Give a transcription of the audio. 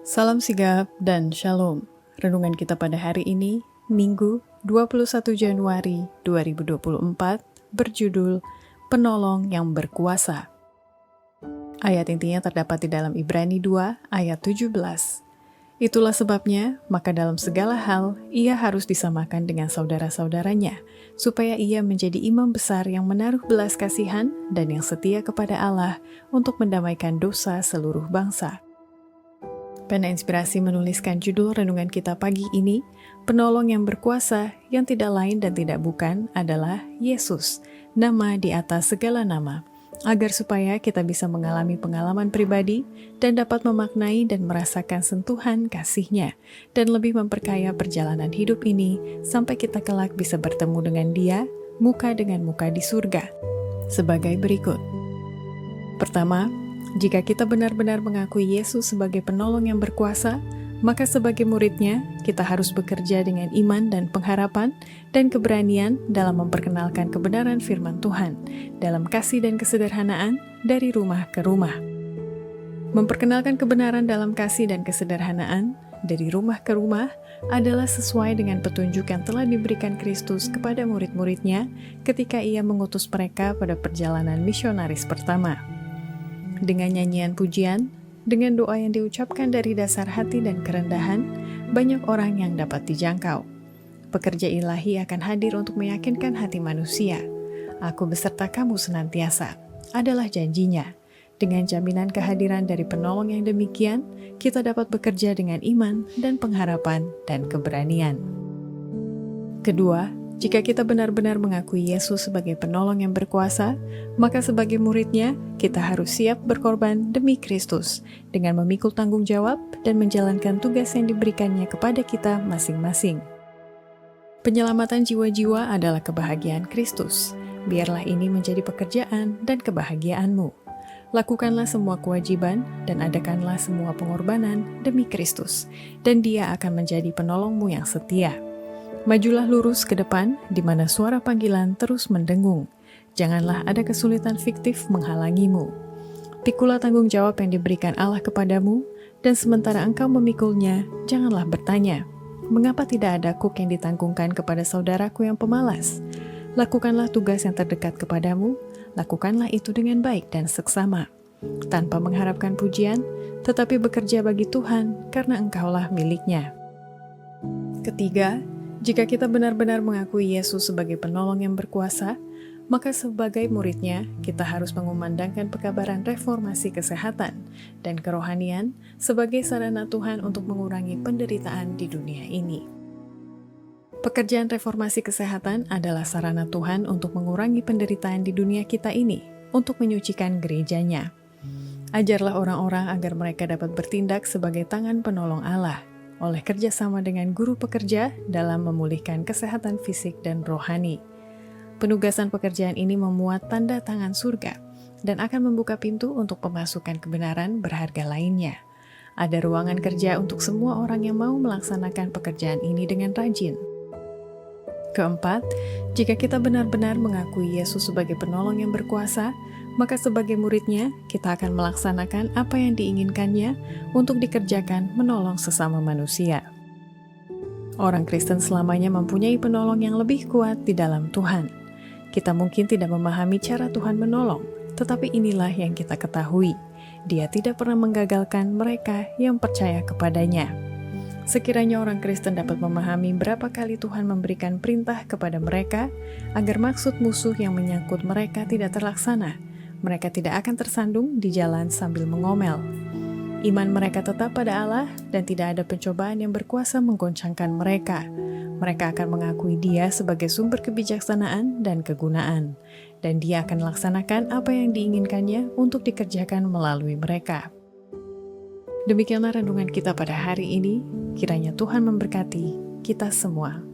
Salam sigap dan shalom. Renungan kita pada hari ini, Minggu 21 Januari 2024, berjudul Penolong yang Berkuasa. Ayat intinya terdapat di dalam Ibrani 2 ayat 17. Itulah sebabnya, maka dalam segala hal, ia harus disamakan dengan saudara-saudaranya, supaya ia menjadi imam besar yang menaruh belas kasihan dan yang setia kepada Allah untuk mendamaikan dosa seluruh bangsa. Pena Inspirasi menuliskan judul renungan kita pagi ini, Penolong yang Berkuasa, yang tidak lain dan tidak bukan adalah Yesus, nama di atas segala nama, agar supaya kita bisa mengalami pengalaman pribadi dan dapat memaknai dan merasakan sentuhan kasih-Nya, dan lebih memperkaya perjalanan hidup ini sampai kita kelak bisa bertemu dengan Dia, muka dengan muka di surga. Sebagai berikut. Pertama, jika kita benar-benar mengakui Yesus sebagai penolong yang berkuasa, maka sebagai murid-Nya, kita harus bekerja dengan iman dan pengharapan dan keberanian dalam memperkenalkan kebenaran firman Tuhan, dalam kasih dan kesederhanaan dari rumah ke rumah. Memperkenalkan kebenaran dalam kasih dan kesederhanaan dari rumah ke rumah adalah sesuai dengan petunjuk yang telah diberikan Kristus kepada murid-murid-Nya ketika Ia mengutus mereka pada perjalanan misionaris pertama. Dengan nyanyian pujian, dengan doa yang diucapkan dari dasar hati dan kerendahan, banyak orang yang dapat dijangkau. Pekerja ilahi akan hadir untuk meyakinkan hati manusia. Aku beserta kamu senantiasa, adalah janjinya. Dengan jaminan kehadiran dari penolong yang demikian, kita dapat bekerja dengan iman dan pengharapan dan keberanian. Kedua, jika kita benar-benar mengakui Yesus sebagai penolong yang berkuasa, maka sebagai murid-Nya, kita harus siap berkorban demi Kristus dengan memikul tanggung jawab dan menjalankan tugas yang diberikannya kepada kita masing-masing. Penyelamatan jiwa-jiwa adalah kebahagiaan Kristus. Biarlah ini menjadi pekerjaan dan kebahagiaanmu. Lakukanlah semua kewajiban dan adakanlah semua pengorbanan demi Kristus, dan Dia akan menjadi penolongmu yang setia. Majulah lurus ke depan, di mana suara panggilan terus mendengung. Janganlah ada kesulitan fiktif menghalangimu. Pikulah tanggung jawab yang diberikan Allah kepadamu, dan sementara engkau memikulnya, janganlah bertanya, mengapa tidak ada kuk yang ditanggungkan kepada saudaraku yang pemalas? Lakukanlah tugas yang terdekat kepadamu, lakukanlah itu dengan baik dan seksama, tanpa mengharapkan pujian, tetapi bekerja bagi Tuhan, karena engkaulah milik-Nya. Ketiga, jika kita benar-benar mengakui Yesus sebagai penolong yang berkuasa, maka sebagai murid-Nya, kita harus mengumandangkan pekabaran reformasi kesehatan dan kerohanian sebagai sarana Tuhan untuk mengurangi penderitaan di dunia ini. Pekerjaan reformasi kesehatan adalah sarana Tuhan untuk mengurangi penderitaan di dunia kita ini, untuk menyucikan gereja-Nya. Ajarlah orang-orang agar mereka dapat bertindak sebagai tangan penolong Allah, oleh kerjasama dengan guru pekerja dalam memulihkan kesehatan fisik dan rohani. Penugasan pekerjaan ini memuat tanda tangan surga dan akan membuka pintu untuk pemasukan kebenaran berharga lainnya. Ada ruangan kerja untuk semua orang yang mau melaksanakan pekerjaan ini dengan rajin. Keempat, jika kita benar-benar mengakui Yesus sebagai penolong yang berkuasa, maka sebagai murid-Nya, kita akan melaksanakan apa yang diinginkannya untuk dikerjakan menolong sesama manusia. Orang Kristen selamanya mempunyai penolong yang lebih kuat di dalam Tuhan. Kita mungkin tidak memahami cara Tuhan menolong, tetapi inilah yang kita ketahui. Dia tidak pernah menggagalkan mereka yang percaya kepadanya. Sekiranya orang Kristen dapat memahami berapa kali Tuhan memberikan perintah kepada mereka agar maksud musuh yang menyangkut mereka tidak terlaksana, mereka tidak akan tersandung di jalan sambil mengomel. Iman mereka tetap pada Allah dan tidak ada pencobaan yang berkuasa menggoncangkan mereka. Mereka akan mengakui Dia sebagai sumber kebijaksanaan dan kegunaan, dan Dia akan melaksanakan apa yang diinginkannya untuk dikerjakan melalui mereka. Demikianlah renungan kita pada hari ini. Kiranya Tuhan memberkati kita semua.